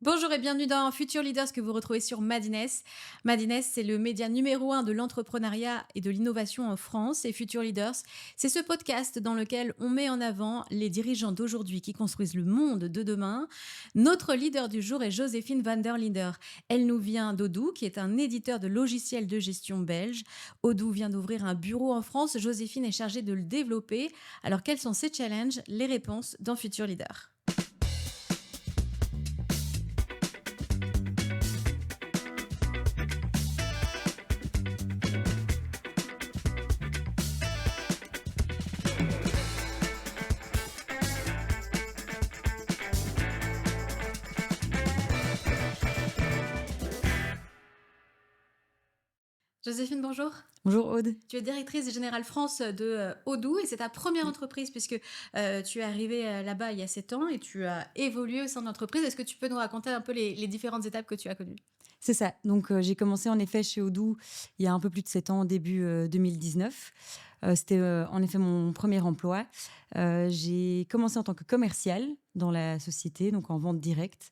Bonjour et bienvenue dans Future Leaders que vous retrouvez sur Madines. Madines, c'est le média numéro un de l'entrepreneuriat et de l'innovation en France. Et Future Leaders, c'est ce podcast dans lequel on met en avant les dirigeants d'aujourd'hui qui construisent le monde de demain. Notre leader du jour est Joséphine van der Linder. Elle nous vient d'Odoo, qui est un éditeur de logiciels de gestion belge. Odoo vient d'ouvrir un bureau en France. Joséphine est chargée de le développer. Alors quels sont ses challenges? Les réponses dans Future Leader. Joséphine, bonjour. Bonjour Aude. Tu es directrice générale France de Odoo et c'est ta première Oui. entreprise puisque tu es arrivée là-bas il y a 7 ans et tu as évolué au sein de l'entreprise. Est-ce que tu peux nous raconter un peu les différentes étapes que tu as connues? C'est ça. Donc, j'ai commencé en effet chez Odoo il y a un peu plus de 7 ans, début 2019. C'était en effet mon premier emploi. J'ai commencé en tant que commerciale dans la société, donc en vente directe,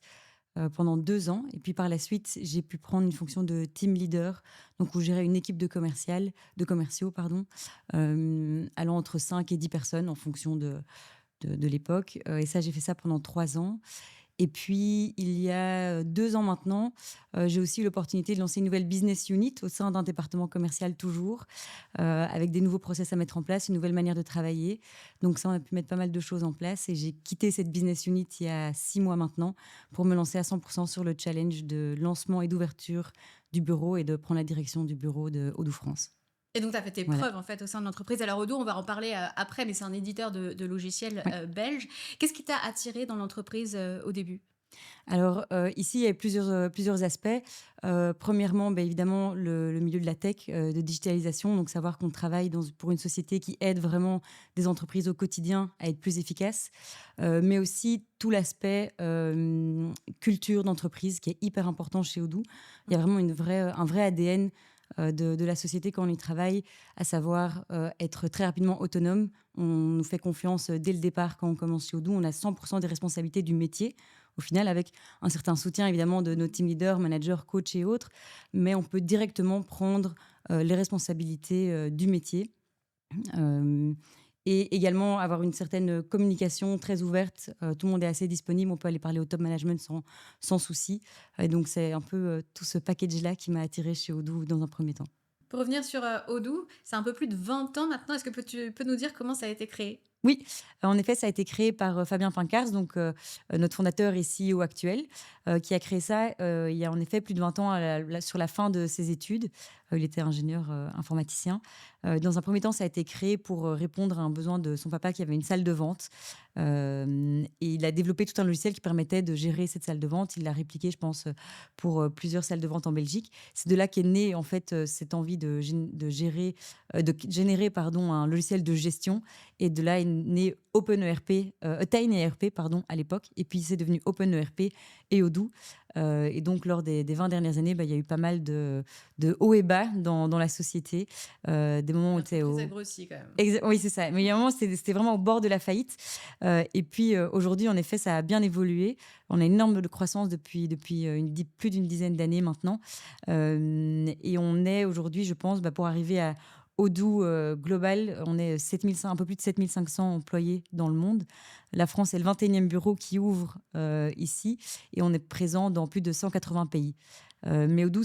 pendant 2 ans. Et puis par la suite, j'ai pu prendre une fonction de team leader, donc où je gérais une équipe de commerciaux, pardon, allant entre 5 et 10 personnes en fonction de l'époque. Et ça, j'ai fait ça pendant 3 ans. Et puis, il y a 2 ans maintenant, j'ai aussi eu l'opportunité de lancer une nouvelle business unit au sein d'un département commercial toujours, avec des nouveaux process à mettre en place, une nouvelle manière de travailler. Donc ça, on a pu mettre pas mal de choses en place et j'ai quitté cette business unit il y a 6 mois maintenant pour me lancer à 100% sur le challenge de lancement et d'ouverture du bureau et de prendre la direction du bureau de Odoo France. Et donc, tu as fait tes Voilà. preuves en fait au sein de l'entreprise. Alors, Odoo, on va en parler après, mais c'est un éditeur de logiciels Ouais. belge. Qu'est-ce qui t'a attiré dans l'entreprise au début? Alors, ici, il y a plusieurs aspects. Premièrement, évidemment, le milieu de la tech, de digitalisation, donc savoir qu'on travaille pour une société qui aide vraiment des entreprises au quotidien à être plus efficaces, mais aussi tout l'aspect, culture d'entreprise qui est hyper important chez Odoo. Il y a vraiment un vrai ADN, de la société quand on y travaille, à savoir, être très rapidement autonome. On nous fait confiance, dès le départ quand on commence chez Odoo. On a 100% des responsabilités du métier, au final, avec un certain soutien évidemment de nos team leaders, managers, coachs et autres, mais on peut directement prendre les responsabilités du métier. Euh, et également avoir une certaine communication très ouverte. Tout le monde est assez disponible, on peut aller parler au top management sans souci. Et donc c'est un peu tout ce package-là qui m'a attiré chez Odoo dans un premier temps. Pour revenir sur Odoo, c'est un peu plus de 20 ans maintenant. Est-ce que tu peux nous dire comment ça a été créé? Oui, en effet, ça a été créé par, Fabien Pincars, donc notre fondateur et CEO actuel, qui a créé ça, il y a en effet plus de 20 ans sur la fin de ses études. Il était ingénieur, informaticien. Dans un premier temps, ça a été créé pour, répondre à un besoin de son papa qui avait une salle de vente. Et il a développé tout un logiciel qui permettait de gérer cette salle de vente. Il l'a répliqué, je pense, pour, plusieurs salles de vente en Belgique. C'est de là qu'est née en fait, cette envie de générer pardon, un logiciel de gestion et de là est né OpenERP, TinyERP pardon, à l'époque. Et puis c'est devenu OpenERP et Odoo. Et donc lors des 20 dernières années, il y a eu pas mal de hauts et bas dans la société. Des moments où on était L'entreprise a au... grossi quand même. Oui, c'est ça. Mais il y a un moment, c'était vraiment au bord de la faillite. Et puis aujourd'hui, en effet, ça a bien évolué. On a une énorme de croissance depuis plus d'une dizaine d'années maintenant. Et on est aujourd'hui, je pense, pour arriver à Odoo global, on est 7500, un peu plus de 7500 employés dans le monde. La France est le 21e bureau qui ouvre ici et on est présent dans plus de 180 pays. Mais Odoo,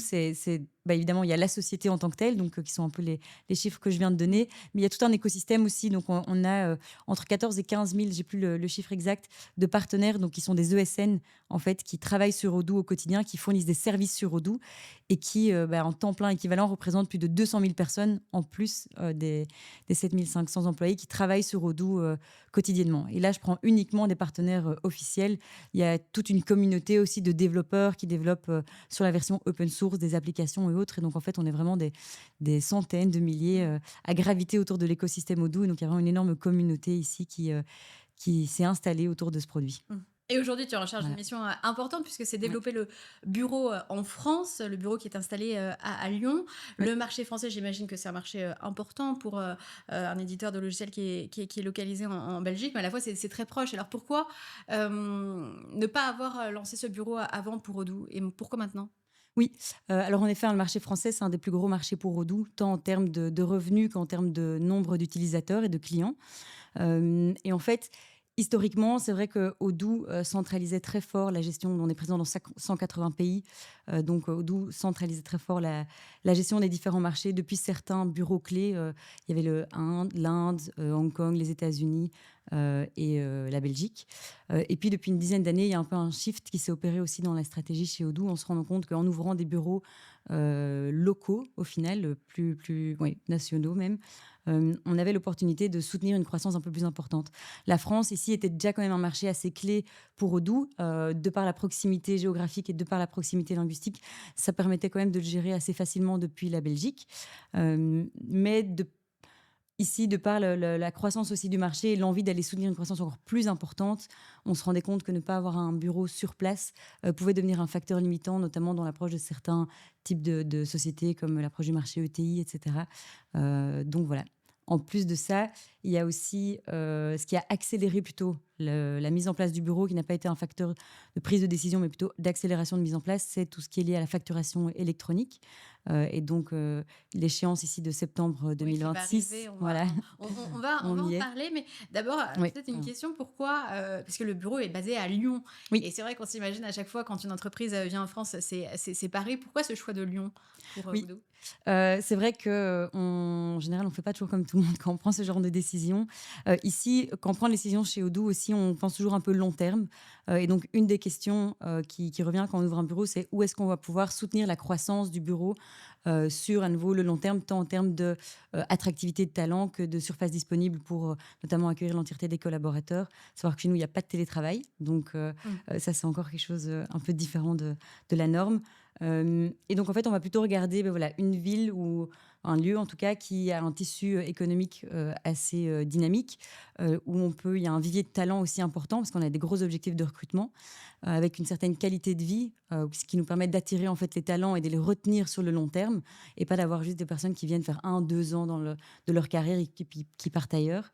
évidemment, il y a la société en tant que telle, donc qui sont un peu les chiffres que je viens de donner, mais il y a tout un écosystème aussi. Donc on a entre 14 et 15 000, j'ai plus le chiffre exact, de partenaires, donc qui sont des ESN en fait, qui travaillent sur Odoo au quotidien, qui fournissent des services sur Odoo et qui, en temps plein équivalent, représentent plus de 200 000 personnes en plus des 7 500 employés qui travaillent sur Odoo quotidiennement. Et là, je prends uniquement des partenaires officiels. Il y a toute une communauté aussi de développeurs qui développent sur la version open source des applications et autres. Et donc, en fait, on est vraiment des centaines de milliers à graviter autour de l'écosystème Odoo. Et donc, il y a vraiment une énorme communauté ici qui s'est installée autour de ce produit. Et aujourd'hui, tu es en charge d'une Voilà. mission importante puisque c'est Ouais. développer le bureau en France, le bureau qui est installé à Lyon. Oui. Le marché français, j'imagine que c'est un marché important pour un éditeur de logiciels qui est localisé en Belgique, mais à la fois c'est très proche. Alors pourquoi ne pas avoir lancé ce bureau avant pour Odoo et pourquoi maintenant? Oui, alors en effet, hein, le marché français, c'est un des plus gros marchés pour Odoo, tant en termes de revenus qu'en termes de nombre d'utilisateurs et de clients. Et en fait, historiquement, c'est vrai que Odoo, centralisait très fort la gestion. On est présent dans 180 pays, donc Odoo centralisait très fort la gestion des différents marchés depuis certains bureaux clés. Il y avait l'Inde, Hong Kong, les États-Unis, et la Belgique. Et puis depuis une dizaine d'années, il y a un peu un shift qui s'est opéré aussi dans la stratégie chez Odoo, en se rendant compte qu'en ouvrant des bureaux, locaux au final, plus oui, nationaux même, on avait l'opportunité de soutenir une croissance un peu plus importante. La France, ici, était déjà quand même un marché assez clé pour Odoo, de par la proximité géographique et de par la proximité linguistique. Ça permettait quand même de le gérer assez facilement depuis la Belgique. Mais ici, de par la croissance aussi du marché et l'envie d'aller soutenir une croissance encore plus importante, on se rendait compte que ne pas avoir un bureau sur place pouvait devenir un facteur limitant, notamment dans l'approche de certains types de sociétés, comme l'approche du marché ETI, etc. Donc voilà. En plus de ça, il y a aussi ce qui a accéléré plutôt la mise en place du bureau, qui n'a pas été un facteur de prise de décision, mais plutôt d'accélération de mise en place, c'est tout ce qui est lié à la facturation électronique. Et donc, l'échéance ici de septembre Oui, qui va 2026, arriver, voilà, on on va en y est. parler, mais d'abord, Oui, peut-être une question, pourquoi parce que le bureau est basé à Lyon oui. et c'est vrai qu'on s'imagine à chaque fois quand une entreprise, vient en France, c'est Paris. Pourquoi ce choix de Lyon pour, Oui, Odoo? c'est vrai en général, on fait pas toujours comme tout le monde quand on prend ce genre de décision. Ici, quand on prend une décision chez Odoo aussi, on pense toujours un peu long terme, et donc une des questions, qui revient quand on ouvre un bureau, c'est où est-ce qu'on va pouvoir soutenir la croissance du bureau, sur à nouveau le long terme, tant en termes de, attractivité de talent que de surface disponible pour, notamment accueillir l'entièreté des collaborateurs. Savoir que chez nous, il y a pas de télétravail, donc Mmh. ça, c'est encore quelque chose, un peu différent de la norme. Et donc en fait, on va plutôt regarder, voilà, une ville ou un lieu en tout cas qui a un tissu, économique, assez, dynamique, où il y a un vivier de talent aussi important parce qu'on a des gros objectifs de recrutement, avec une certaine qualité de vie, ce qui nous permet d'attirer en fait les talents et de les retenir sur le long terme et pas d'avoir juste des personnes qui viennent faire 1, 2 ans de leur carrière et qui partent ailleurs.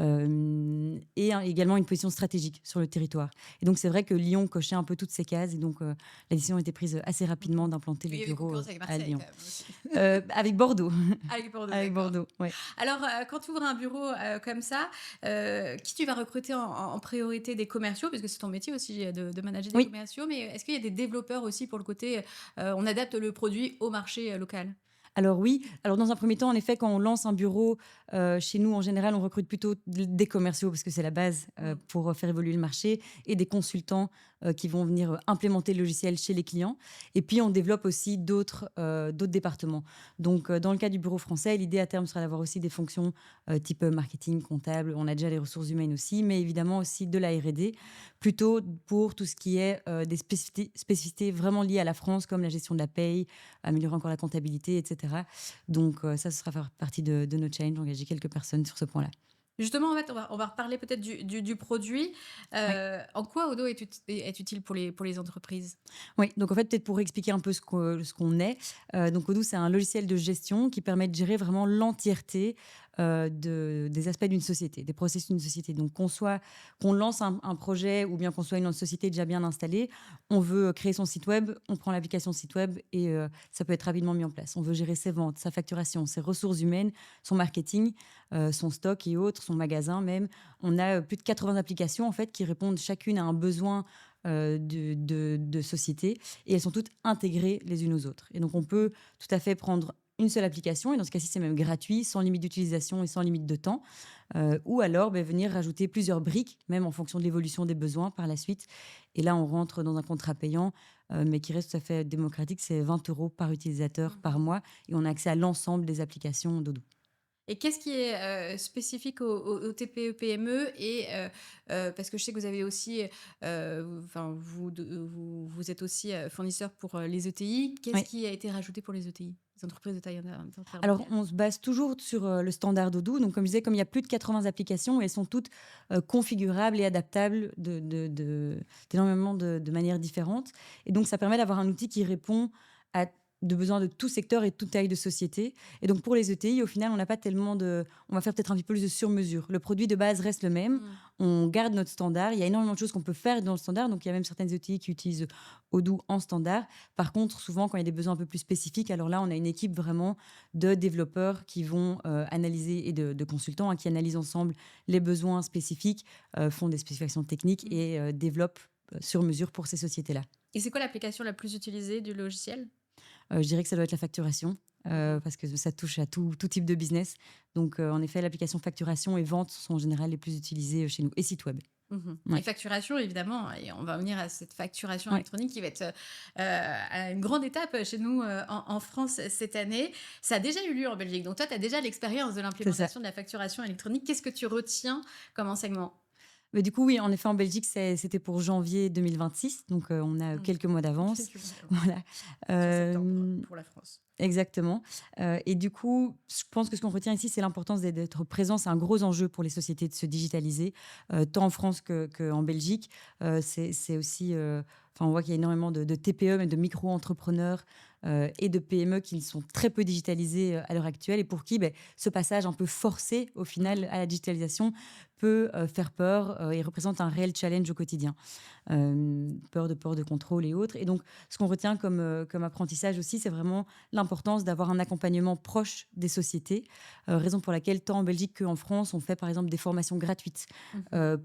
Et également une position stratégique sur le territoire. Et donc c'est vrai que Lyon cochait un peu toutes ces cases et donc la décision a été prise assez OK. rapidement d'implanter le Il y avait bureau, concurrence avec à Marseille Lyon. quand même aussi? Avec Bordeaux. Avec Bordeaux, Avec d'accord. Bordeaux, ouais. Alors, quand tu ouvres un bureau, comme ça, qui tu vas recruter en priorité? Des commerciaux? Parce que c'est ton métier aussi, de manager des Oui. commerciaux, mais est-ce qu'il y a des développeurs aussi pour le côté, on adapte le produit au marché, local? Alors oui, alors dans un premier temps, en effet, quand on lance un bureau, chez nous, en général, on recrute plutôt des commerciaux parce que c'est la base, Mmh. pour faire évoluer le marché et des consultants, qui vont venir, implémenter le logiciel chez les clients et puis on développe aussi d'autres départements. Donc, dans le cas du bureau français, l'idée à terme sera d'avoir aussi des fonctions, type, marketing, comptable. On a déjà les ressources humaines aussi, mais évidemment aussi de la R&D, plutôt pour tout ce qui est, des spécificités vraiment liées à la France, comme la gestion de la paye, améliorer encore la comptabilité, etc. Donc, ça, ce sera faire partie de notre challenge, engager quelques personnes sur ce point-là. Justement, en fait, on va reparler peut-être du produit. Oui. En quoi Odoo est utile pour les entreprises? Oui, donc en fait, peut-être pour expliquer un peu ce qu'on est, donc Odoo, c'est un logiciel de gestion qui permet de gérer vraiment l'entièreté, des aspects d'une société, des processus d'une société. Donc qu'on lance un projet ou bien qu'on soit une société déjà bien installée, on veut créer son site web, on prend l'application site web et ça peut être rapidement mis en place. On veut gérer ses ventes, sa facturation, ses ressources humaines, son marketing, son stock et autres, son magasin même. On a, plus de 80 applications en fait qui répondent chacune à un besoin, de société et elles sont toutes intégrées les unes aux autres. Et donc on peut tout à fait prendre une seule application et dans ce cas-ci, c'est même gratuit, sans limite d'utilisation et sans limite de temps, ou alors, venir rajouter plusieurs briques, même en fonction de l'évolution des besoins par la suite. Et là, on rentre dans un contrat payant, mais qui reste tout à fait démocratique. C'est 20 € par utilisateur Mmh. par mois et on a accès à l'ensemble des applications Dodo. Et qu'est-ce qui est, spécifique aux TPE-PME et parce que je sais que vous avez aussi, vous êtes aussi, fournisseur pour, les ETI. Qu'est-ce Oui. qui a été rajouté pour les ETI? Les entreprises de taille Alors, intermédiaire? on se base toujours sur, le standard Odoo. Donc comme je disais, comme il y a plus de 80 applications, elles sont toutes, configurables et adaptables d'énormément de manières différentes. Et donc ça permet d'avoir un outil qui répond à de besoins de tout secteur et toute taille de société. Et donc pour les ETI, au final, on n'a pas tellement de on va faire peut-être un petit peu plus de sur-mesure. Le produit de base reste le même, Mmh. on garde notre standard. Il y a énormément de choses qu'on peut faire dans le standard, donc il y a même certaines ETI qui utilisent Odoo en standard. Par contre, souvent, quand il y a des besoins un peu plus spécifiques, alors là, on a une équipe vraiment de développeurs qui vont analyser et de consultants qui analysent ensemble les besoins spécifiques, font des spécifications techniques Mmh. et développent sur mesure pour ces sociétés-là. Et c'est quoi l'application la plus utilisée du logiciel? Je dirais que ça doit être la facturation, Mmh. parce que ça touche à tout type de business. Donc, en effet, l'application facturation et vente sont en général les plus utilisées chez nous et site web. Mmh. Et Ouais, facturation évidemment et on va venir à cette facturation ouais, électronique qui va être, à une grande étape chez nous, en France cette année. Ça a déjà eu lieu en Belgique, donc toi tu as déjà l'expérience de c'est ça. l'implémentation de la facturation électronique. Qu'est-ce que tu retiens comme enseignement? Mais du coup, oui, en effet, en Belgique, c'était pour janvier 2026, donc on a Mmh. quelques mois d'avance. Quelques mois d'avance. Voilà, Sur septembre hem pour la France. Exactement, et du coup, je pense que ce qu'on retient ici, c'est l'importance d'être présent. C'est un gros enjeu pour les sociétés de se digitaliser, tant en France que qu'en Belgique. C'est aussi, enfin, on voit qu'il y a énormément de TPE, même de micro-entrepreneurs, et de PME qui sont très peu digitalisés, à l'heure actuelle et pour qui, beh, ce passage un peu forcé, au final, Mmh. à la digitalisation peut, faire peur, et représente un réel challenge au quotidien. Peur de contrôle et autres et donc ce qu'on retient comme apprentissage aussi, c'est vraiment l'importance d'avoir un accompagnement proche des sociétés, raison pour laquelle tant en Belgique qu'en France, on fait par exemple des formations gratuites, Mmh.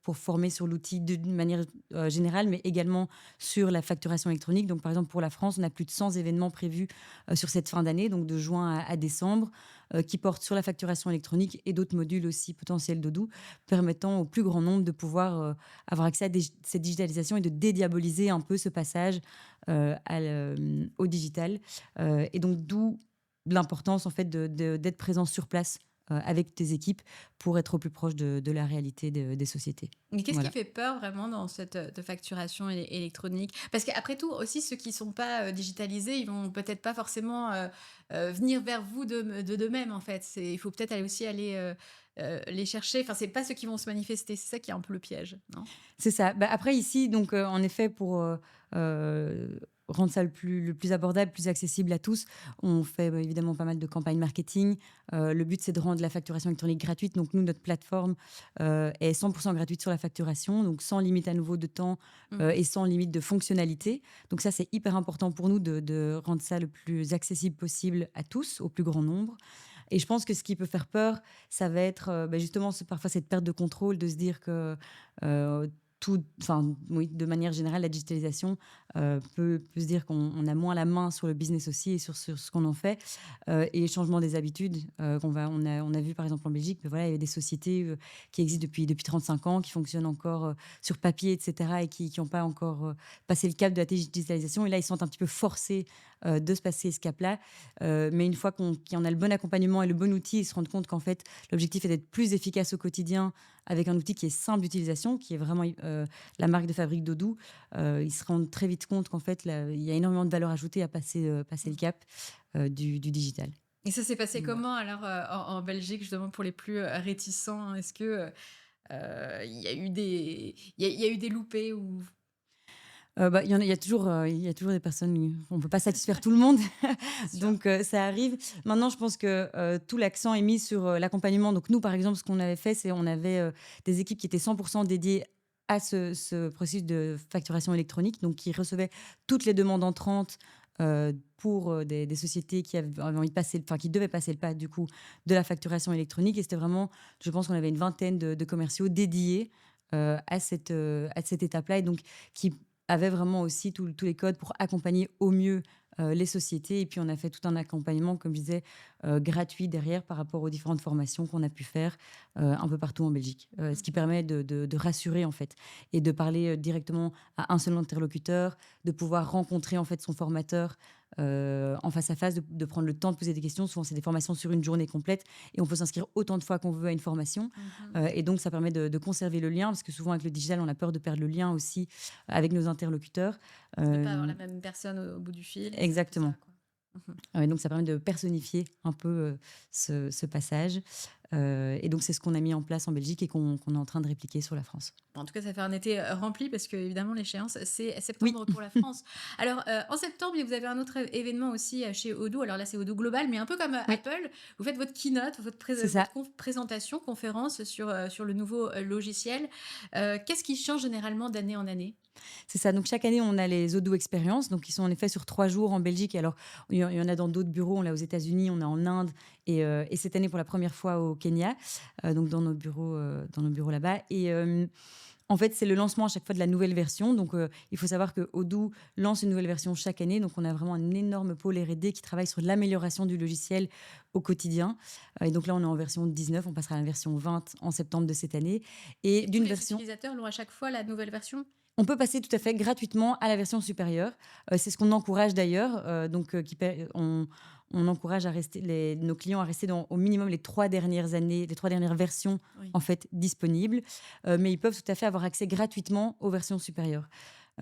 pour former sur l'outil d'une manière, générale, mais également sur la facturation électronique. Donc par exemple pour la France, on a plus de 100 événements prévus, sur cette fin d'année, donc de juin à décembre, qui portent sur la facturation électronique et d'autres modules aussi potentiels d'Odoo, permettant au plus grand nombre de pouvoir, avoir accès à cette digitalisation et de dédiaboliser un peu ce passage, au digital. Et donc d'où l'importance en fait d'être présent sur place, avec tes équipes pour être au plus proche de la réalité des sociétés. Mais qu'est-ce qui Voilà. fait peur vraiment dans cette, de facturation électronique? Parce qu'après tout aussi ceux qui sont pas, digitalisés, ils vont peut-être pas forcément, venir vers vous d'eux-mêmes en fait. Il faut peut-être aller aussi aller, les chercher. Enfin, c'est pas ceux qui vont se manifester. C'est ça qui est un peu le piège, non? C'est ça. Bah, après ici donc, en effet pour, rendre ça le plus abordable, plus accessible à tous, on fait, bah, évidemment pas mal de campagnes marketing. Le but c'est de rendre la facturation électronique gratuite. Donc nous, notre plateforme, est 100 gratuite sur la facturation, donc sans limite à nouveau de temps, Mmh. et sans limite de fonctionnalité. Donc ça, c'est hyper important pour nous de rendre ça le plus accessible possible à tous, au plus grand nombre. Et je pense que ce qui peut faire peur, ça va être, bah, justement parfois cette perte de contrôle, de se dire que, heu, enfin, oui, de manière générale, la digitalisation, peut se dire qu'on a moins la main sur le business aussi et sur ce qu'on en fait, et le changement des habitudes, on a vu par exemple en Belgique, beh, voilà, il y a des sociétés, qui existent depuis 35 ans, qui fonctionnent encore, sur papier et cetera et qui ont pas encore, passé le cap de la digitalisation et là, ils se sentent un petit peu forcés, de se passer ce cap-là, mais une fois qu'on a le bon accompagnement et le bon outil, ils se rendent compte qu'en fait, l'objectif est d'être plus efficace au quotidien avec un outil qui est simple d'utilisation, qui est vraiment la marque de fabrique d'Odoo. Ils se rendent très vite compte qu'en fait, il y a énormément de valeur ajoutée à passer le Mmh. cap du digital. Et ça s'est passé Donc voilà. comment alors, en Belgique justement pour les plus, réticents? Est-ce que, il y a eu il y a eu des loupés ou Bah, il y a toujours des personnes, on ne peut pas satisfaire tout le monde, c'est sûr? donc ça arrive. Maintenant, je pense que, tout l'accent est mis sur, l'accompagnement. Donc nous, par exemple, ce qu'on avait fait, c'est on avait, des équipes qui étaient 100 dédiées à ce processus de facturation électronique, donc qui recevaient toutes les demandes entrantes, pour, des sociétés qui avaient envie de qui devaient passer le pas, du coup, de la facturation électronique et c'était vraiment je pense qu'on avait une vingtaine de commerciaux dédiés, à cette étape-là et donc qui avait vraiment aussi tous les codes pour accompagner au mieux, les sociétés. Et puis, on a fait tout un accompagnement, comme je disais, gratuit derrière par rapport aux différentes formations qu'on a pu faire un peu partout en Belgique. Ce qui permet de rassurer, en fait, et de parler directement à un seul interlocuteur, de pouvoir rencontrer, en fait, son formateur en face à face, de prendre le temps de poser des questions. Souvent, c'est des formations sur une journée complète et on peut s'inscrire autant de fois qu'on veut à une formation. Et donc, ça permet de conserver le lien parce que souvent, avec le digital, on a peur de perdre le lien aussi avec nos interlocuteurs. De ne pas avoir Euh, la même personne au bout du fil. C'est un peu Exactement. ça, quoi. Mhm. Donc, ça permet de personnifier un peu ce passage. Et donc, c'est ce qu'on a mis en place en Belgique et qu'on est en train de répliquer sur la France. En tout cas, ça fait un été rempli parce que, évidemment, l'échéance, c'est Oui, septembre pour la France. Alors, en septembre, vous avez un autre événement aussi chez Odoo. Alors là, c'est Odoo Global, mais un peu comme oui, Apple. Vous faites votre keynote, c'est ça. présentation, conférence sur le nouveau logiciel. Qu'est-ce qui change généralement d'année en année? C'est ça. Donc, chaque année, on a les Odoo Experience. Donc, ils sont en effet sur 3 jours en Belgique. Alors, il y en a dans d'autres bureaux. On l'a aux États-Unis, on a en Inde et cette année, pour la première fois, au Kenya, donc dans nos bureaux là-bas. Et en fait, c'est le lancement à chaque fois de la nouvelle version. Donc, il faut savoir que Odoo lance une nouvelle version chaque année. Donc, on a vraiment un énorme pôle R&D qui travaille sur l'amélioration du logiciel au quotidien. Et donc là, on est en version 19. On passera à la version 20 en septembre de cette année. Et Et tous d'une les version utilisateurs l'ont à chaque fois, la nouvelle version? on peut passer tout à fait gratuitement à la version supérieure. C'est ce qu'on encourage d'ailleurs. On encourage nos clients à rester au minimum les 3 dernières années, les 3 dernières versions Oui. en fait disponibles. Mais ils peuvent tout à fait avoir accès gratuitement aux versions supérieures.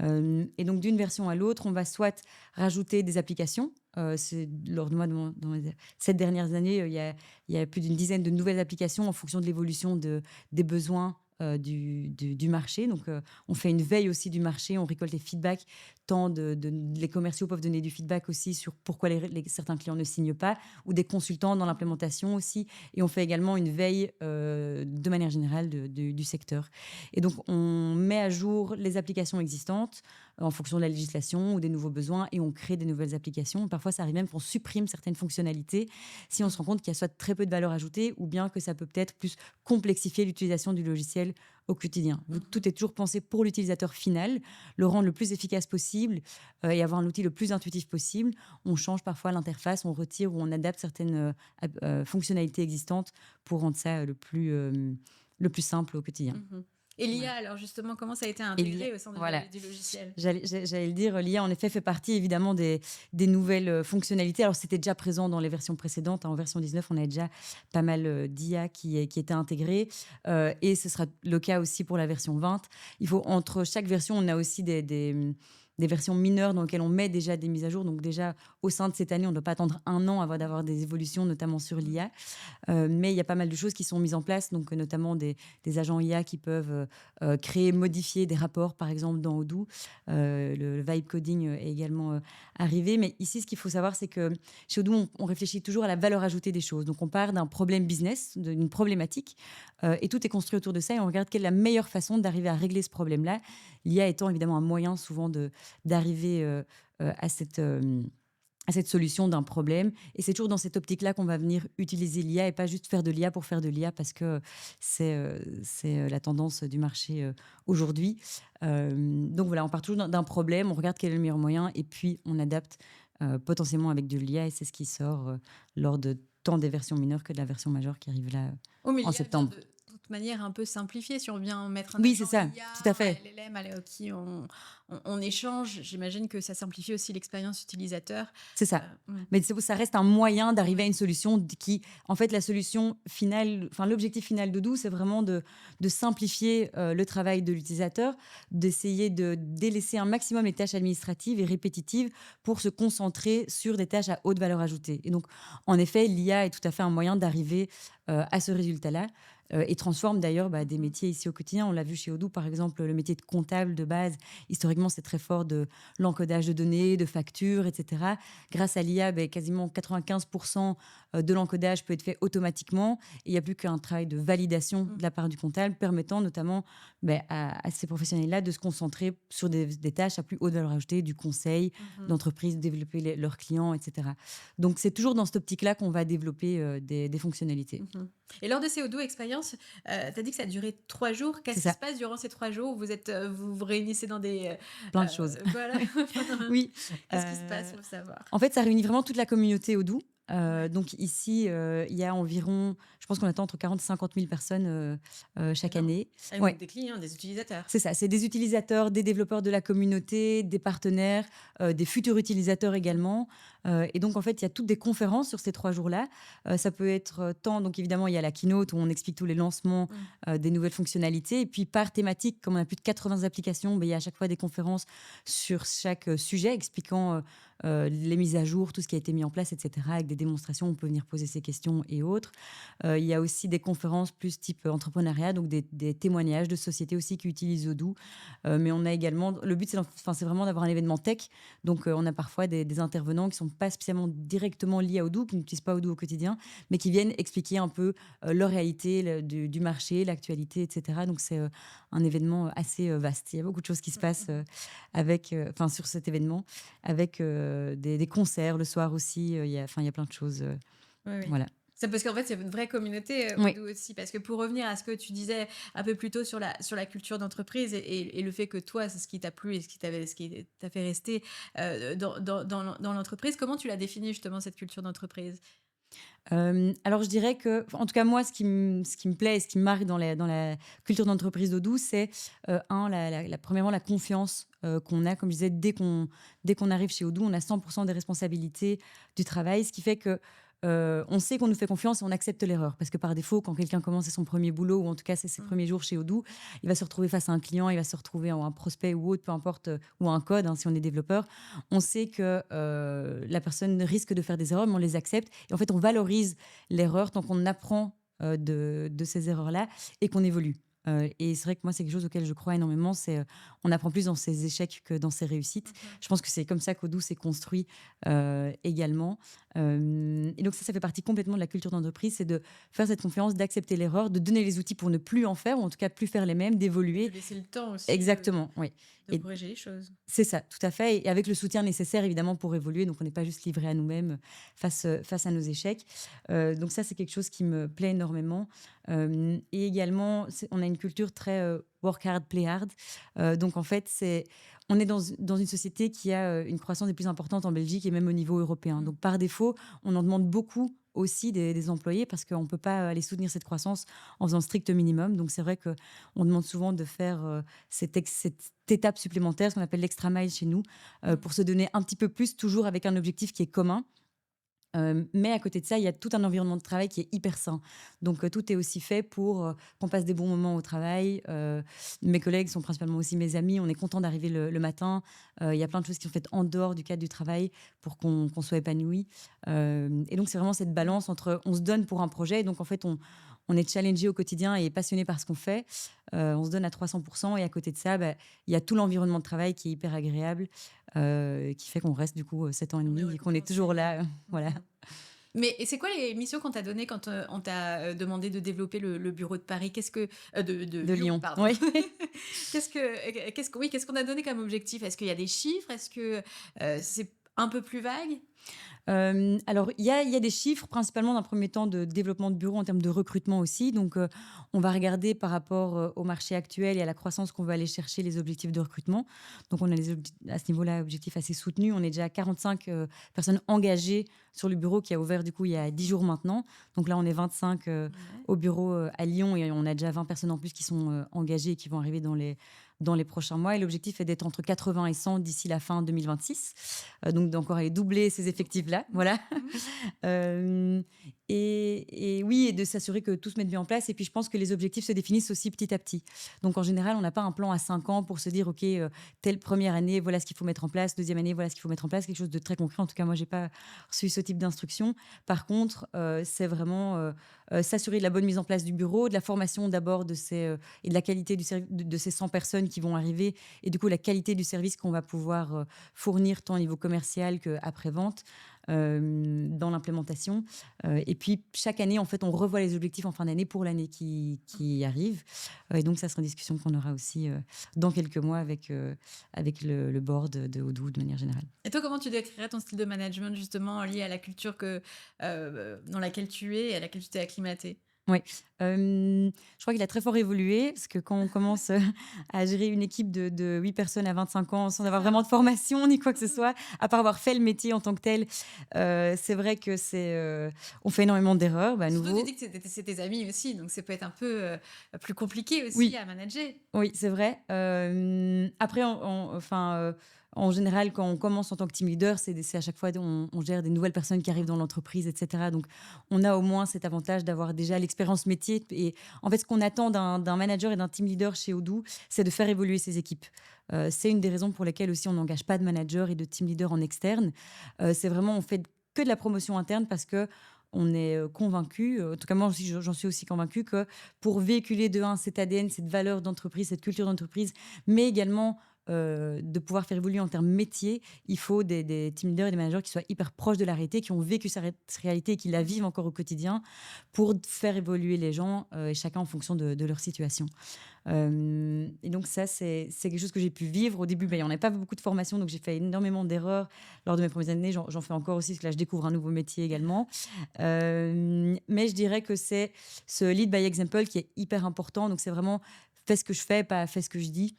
Et donc d'une version à l'autre, on va soit rajouter des applications. Lors de moi, dans les 7 dernières années, il y a plus d'une dizaine de nouvelles applications en fonction de l'évolution des besoins du marché. Donc, on fait une veille aussi du marché, on récolte les feedbacks, les commerciaux peuvent donner du feedback aussi sur pourquoi certains clients ne signent pas, ou des consultants dans l'implémentation aussi. Et on fait également une veille de manière générale du secteur. Et donc, on met à jour les applications existantes en fonction de la législation ou des nouveaux besoins et on crée des nouvelles applications. Parfois, ça arrive même qu'on supprime certaines fonctionnalités si on se rend compte qu'il y a soit très peu de valeur ajoutée ou bien que ça peut peut-être plus complexifier l'utilisation du logiciel au quotidien. Tout est toujours pensé pour l'utilisateur final, le rendre le plus efficace possible et avoir un outil le plus intuitif possible. On change parfois l'interface, on retire ou on adapte certaines fonctionnalités existantes pour rendre ça le plus simple au quotidien. Mhm. Et l'IA, Voilà. alors justement, comment ça a été Et intégré au sein voilà. du logiciel? J'allais le dire, l'IA en effet fait partie évidemment des nouvelles fonctionnalités. Alors c'était déjà présent dans les versions précédentes. En version 19, on avait déjà pas mal d'IA qui étaient intégrées. Et ce sera le cas aussi pour la version 20. Entre chaque version, on a aussi des versions mineures dans lesquelles on met déjà des mises à jour. Donc déjà, au sein de cette année, on ne doit pas attendre un an avant d'avoir des évolutions, notamment sur l'IA. Mais il y a pas mal de choses qui sont mises en place, donc notamment des agents IA qui peuvent créer, modifier des rapports, par exemple dans Odoo. Le vibe coding est également arrivé. Mais ici, ce qu'il faut savoir, c'est que chez Odoo, on réfléchit toujours à la valeur ajoutée des choses. Donc on part d'un problème business, d'une problématique, et tout est construit autour de ça. Et on regarde quelle est la meilleure façon d'arriver à régler ce problème-là. L'IA étant évidemment un moyen souvent d'arriver à cette solution d'un problème. Et c'est toujours dans cette optique-là qu'on va venir utiliser l'IA et pas juste faire de l'IA pour faire de l'IA parce que c'est la tendance du marché aujourd'hui. Donc voilà, on part toujours d'un problème, on regarde quel est le meilleur moyen et puis on adapte potentiellement avec de l'IA et c'est ce qui sort lors de tant des versions mineures que de la version majeure qui arrive là Oh, mais en l'IA vient septembre. de toute manière un peu simplifiée. Si on vient mettre un Oui, c'est agent ça, IA, tout à un fait. LLM avec qui on échange, j'imagine que ça simplifie aussi l'expérience utilisateur. C'est ça. Mm. Mais ça reste un moyen d'arriver à Ouais. une solution qui, en fait, la solution finale, enfin, l'objectif final de Doux, c'est vraiment de simplifier le travail de l'utilisateur, d'essayer de délaisser un maximum les tâches administratives et répétitives pour se concentrer sur des tâches à haute valeur ajoutée. Et donc, en effet, l'IA est tout à fait un moyen d'arriver à ce résultat-là. Et transforme d'ailleurs des métiers ici au quotidien. On l'a vu chez Odoo, par exemple, le métier de comptable de base. Historiquement, c'est très fort de l'encodage de données, de factures, etc. Grâce à l'IA, quasiment 95% de l'encodage peut être fait automatiquement. Et il n'y a plus qu'un travail de validation de la part du comptable, permettant notamment à ces professionnels-là de se concentrer sur des tâches à plus haute valeur ajoutée, du conseil, d'entreprise, développer leurs clients, etc. Donc, c'est toujours dans cette optique-là qu'on va développer des fonctionnalités. Et lors de ces Odoo Experience, ambiance. Tu as dit que ça a duré 3 jours. C'est Qu'est-ce qui se ça, passe durant ces 3 jours? Vous vous réunissez dans des, plein de choses. voilà, Oui, qu'est-ce qui se passe? Faut savoir. en fait, ça réunit vraiment toute la communauté Odoo. Ouais. Donc ici, il y a environ, je pense qu'on attend entre 40 et 50 000 personnes chaque Énorme. année. Ah, donc Ouais, des clients, des utilisateurs. c'est ça, c'est des utilisateurs, des développeurs de la communauté, des partenaires, des futurs utilisateurs également. Et donc, en fait, il y a toutes des conférences sur ces 3 jours-là. Ça peut être tant, donc évidemment, il y a la keynote où on explique tous les lancements Mmh. des nouvelles fonctionnalités. Et puis, par thématique, comme on a plus de 80 applications, ben, il y a à chaque fois des conférences sur chaque sujet expliquant les mises à jour, tout ce qui a été mis en place, etc. Avec des démonstrations, on peut venir poser ses questions et autres. Il y a aussi des conférences plus type entrepreneuriat, donc des témoignages de sociétés aussi qui utilisent Odoo. Mais on a également, le but, c'est vraiment d'avoir un événement tech. Donc, on a parfois des intervenants qui ne sont pas spécialement directement liés à Odoo, qui n'utilisent pas Odoo au quotidien, mais qui viennent expliquer un peu leur réalité du marché, l'actualité, etc. Donc, c'est un événement assez vaste. Il y a beaucoup de choses qui se passent sur cet événement, avec des concerts le soir aussi. Il y a plein de choses. Oui, oui. Voilà. C'est parce qu'en fait, c'est une vraie communauté, Oui. Odoo aussi. Parce que pour revenir à ce que tu disais un peu plus tôt sur la culture d'entreprise et le fait que toi, c'est ce qui t'a plu et ce qui t'a fait rester dans l'entreprise, comment tu l'as définie justement cette culture d'entreprise? Alors je dirais que, en tout cas moi, ce qui me plaît et ce qui me marque dans la culture d'entreprise d'Odoo, c'est premièrement la confiance qu'on a. Comme je disais, dès qu'on arrive chez Odoo, on a 100% des responsabilités du travail, ce qui fait que on sait qu'on nous fait confiance et on accepte l'erreur. Parce que par défaut, quand quelqu'un commence c'est son premier boulot, ou en tout cas c'est ses Mmh. premiers jours chez Odoo, il va se retrouver face à un client, il va se retrouver en un prospect ou autre, peu importe, ou un code, hein, si on est développeur. On sait que la personne risque de faire des erreurs, mais on les accepte. Et en fait, on valorise l'erreur tant qu'on apprend de ces erreurs-là et qu'on évolue. Et c'est vrai que moi, c'est quelque chose auquel je crois énormément. On apprend plus dans ses échecs que dans ses réussites. Mmh. Je pense que c'est comme ça qu'Odoo s'est construit également. Et donc ça fait partie complètement de la culture d'entreprise, c'est de faire cette confiance, d'accepter l'erreur, de donner les outils pour ne plus en faire, ou en tout cas plus faire les mêmes, De d'évoluer. laisser le temps aussi, Exactement, oui. de Et corriger les choses. c'est ça, tout à fait, et avec le soutien nécessaire évidemment pour évoluer, donc on n'est pas juste livré à nous-mêmes face à nos échecs. Donc ça, c'est quelque chose qui me plaît énormément. Et également, on a une culture très work hard, play hard. Donc en fait, on est dans une société qui a une croissance des plus importantes en Belgique et même au niveau européen. Mmh. Donc par défaut, on en demande beaucoup aussi des employés parce qu'on ne peut pas aller soutenir cette croissance en faisant le strict minimum. Donc c'est vrai qu'on demande souvent de faire cette étape supplémentaire, ce qu'on appelle l'extra mile chez nous, Mmh. pour se donner un petit peu plus, toujours avec un objectif qui est commun. Mais à côté de ça, il y a tout un environnement de travail qui est hyper sain. Donc, tout est aussi fait pour qu'on passe des bons moments au travail. Mes collègues sont principalement aussi mes amis. On est content d'arriver le matin. Il y a plein de choses qui sont faites en dehors du cadre du travail pour qu'on soit épanoui. Et donc, c'est vraiment cette balance entre on se donne pour un projet. Et donc, en fait, on est challengé au quotidien et passionné par ce qu'on fait. On se donne à 300%. Et à côté de ça, bah, il y a tout l'environnement de travail qui est hyper agréable, qui fait qu'on reste du coup 7 ans et On est demi et qu'on est toujours récompensé. là. Mmh. Voilà. Mais et c'est quoi les missions qu'on t'a données quand, on t'a, demandé de développer le bureau de Paris? Qu'est-ce que de De Lyon, Lyon. pardon. Oui. Qu'est-ce qu'on a donné comme objectif? Est-ce qu'il y a des chiffres? Est-ce que, c'est un peu plus vague? Alors, il y a des chiffres, principalement d'un premier temps de développement de bureau en termes de recrutement aussi. Donc, on va regarder par rapport au marché actuel et à la croissance qu'on veut aller chercher les objectifs de recrutement. Donc, on a à ce niveau-là, objectifs assez soutenus. On est déjà à 45 personnes engagées sur le bureau qui a ouvert du coup il y a 10 jours maintenant. Donc là, on est 25 Ouais. au bureau à Lyon et on a déjà 20 personnes en plus qui sont engagées et qui vont arriver dans les prochains mois. Et l'objectif est d'être entre 80 et 100 d'ici la fin 2026. Donc d'encore aller doubler ces effectifs-là. Voilà. Mmh. Euh, et oui, et de s'assurer que tout se mette bien en place. Et puis, je pense que les objectifs se définissent aussi petit à petit. Donc, en général, on n'a pas un plan à 5 ans pour se dire, OK, telle première année, voilà ce qu'il faut mettre en place. Deuxième année, voilà ce qu'il faut mettre en place. Quelque chose de très concret. En tout cas, moi, j'ai pas reçu ce type d'instruction. Par contre, c'est vraiment s'assurer de la bonne mise en place du bureau, de la formation d'abord et de la qualité de ces 100 personnes qui vont arriver. Et du coup, la qualité du service qu'on va pouvoir fournir tant au niveau commercial qu'après-vente. Dans l'implémentation. Et puis, chaque année, en fait, on revoit les objectifs en fin d'année pour l'année qui arrive. Et donc, ça sera une discussion qu'on aura aussi dans quelques mois avec le board de Odoo de manière générale. Et toi, comment tu décrirais ton style de management justement lié à la culture dans laquelle tu es et à laquelle tu t'es acclimatée? Oui, je crois qu'il a très fort évolué parce que quand on commence, à gérer une équipe de 8 personnes à 25 ans sans C'est avoir ça. vraiment de formation ni quoi que ce Mmh. soit, à part avoir fait le métier en tant que tel, c'est vrai que on fait énormément d'erreurs, bah, à Surtout tu nouveau. dis que c'est tes amis aussi, donc ça peut être un peu, plus compliqué aussi Oui. à manager. Oui, c'est vrai. Après, en général, quand on commence en tant que team leader, c'est à chaque fois, on gère des nouvelles personnes qui arrivent dans l'entreprise, et cetera. Donc, on a au moins cet avantage d'avoir déjà l'expérience métier. Et en fait, ce qu'on attend d'un manager et d'un team leader chez Odoo, c'est de faire évoluer ses équipes. C'est une des raisons pour lesquelles aussi on n'engage pas de manager et de team leader en externe. C'est vraiment, on fait que de la promotion interne parce que on est convaincu, en tout cas moi aussi, j'en suis aussi convaincue que pour véhiculer de un cet ADN, cette valeur d'entreprise, cette culture d'entreprise, mais également de pouvoir faire évoluer en termes métiers, il faut des team leaders et des managers qui soient hyper proches de la réalité, qui ont vécu cette réalité et qui la vivent encore au quotidien pour faire évoluer les gens, et chacun en fonction de leur situation. Et donc ça, c'est quelque chose que j'ai pu vivre. Au début, il n'y en avait pas beaucoup de formation, donc j'ai fait énormément d'erreurs lors de mes premières années. J'en fais encore aussi, parce que là, je découvre un nouveau métier également. Mais je dirais que c'est ce lead by example qui est hyper important. Donc c'est vraiment fais ce que je fais, pas fais ce que je dis.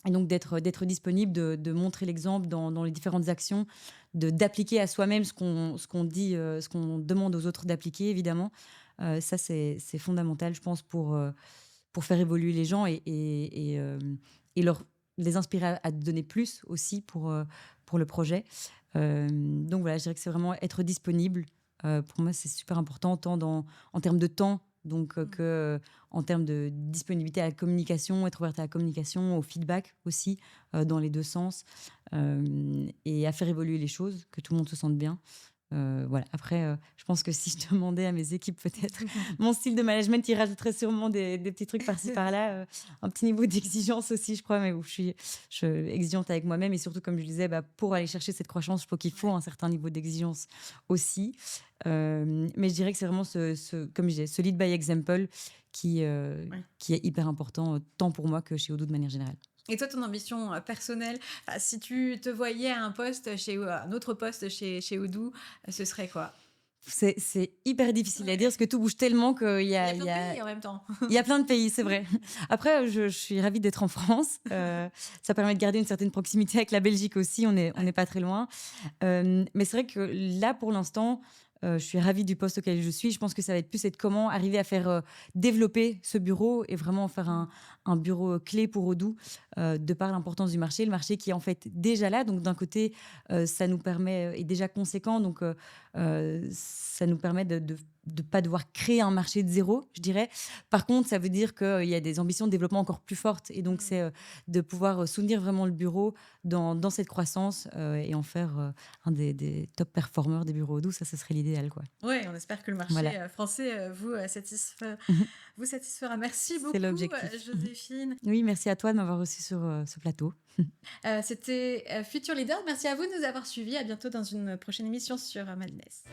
Et donc d'être disponible, de montrer l'exemple dans les différentes actions, d'appliquer à soi-même ce qu'on dit, ce qu'on demande aux autres d'appliquer, évidemment. Ça, c'est fondamental, je pense, pour faire évoluer les gens et les inspirer à donner plus aussi pour le projet. Donc voilà, je dirais que c'est vraiment être disponible. Pour moi, c'est super important, tant en termes de temps, donc que en termes de disponibilité à la communication, être ouverte à la communication, au feedback aussi, dans les deux sens, et à faire évoluer les choses, que tout le monde se sente bien. Voilà. Après, je pense que si je demandais à mes équipes peut-être mon style de management, ils rajouteraient sûrement des petits trucs par-ci par-là, un petit niveau d'exigence aussi, je crois, mais où je suis exigeante avec moi-même et surtout, comme je disais, bah, pour aller chercher cette croissance, je trouve qu'il faut un certain niveau d'exigence aussi. Mais je dirais que c'est vraiment comme je disais, ce lead by example qui, euh, Ouais. qui est hyper important, tant pour moi que chez Odoo de manière générale. Et toi, ton ambition personnelle, si tu te voyais à un autre poste chez Odoo, ce serait quoi? C'est hyper difficile à dire Ouais. parce que tout bouge tellement qu'il y Il y a, a il plein y de a pays en même temps. Il y a plein de pays, c'est vrai. Après, je suis ravie d'être en France. Ça permet de garder une certaine proximité avec la Belgique aussi. On Ouais. n'est pas très loin. Mais c'est vrai que là, pour l'instant, je suis ravie du poste auquel je suis. Je pense que ça va être plus être comment arriver à faire développer ce bureau et vraiment en faire un bureau clé pour Odoo, de par l'importance du marché. Le marché qui est en fait déjà là. Donc, d'un côté, ça nous permet, est déjà conséquent. Donc, ça nous permet de ne pas devoir créer un marché de zéro, je dirais. Par contre, ça veut dire qu'il y a des ambitions de développement encore plus fortes. Et donc, c'est de pouvoir soutenir vraiment le bureau dans cette croissance, et en faire un des top performers des bureaux Odoo. Ça, ce serait l'idéal, quoi. Oui, on espère que le Voilà. marché français vous satisfera. Merci C'est beaucoup, l'objectif. Joséphine. Oui, merci à toi de m'avoir reçu sur ce plateau. C'était Future Leader. Merci à vous de nous avoir suivis. À bientôt dans une prochaine émission sur Madness.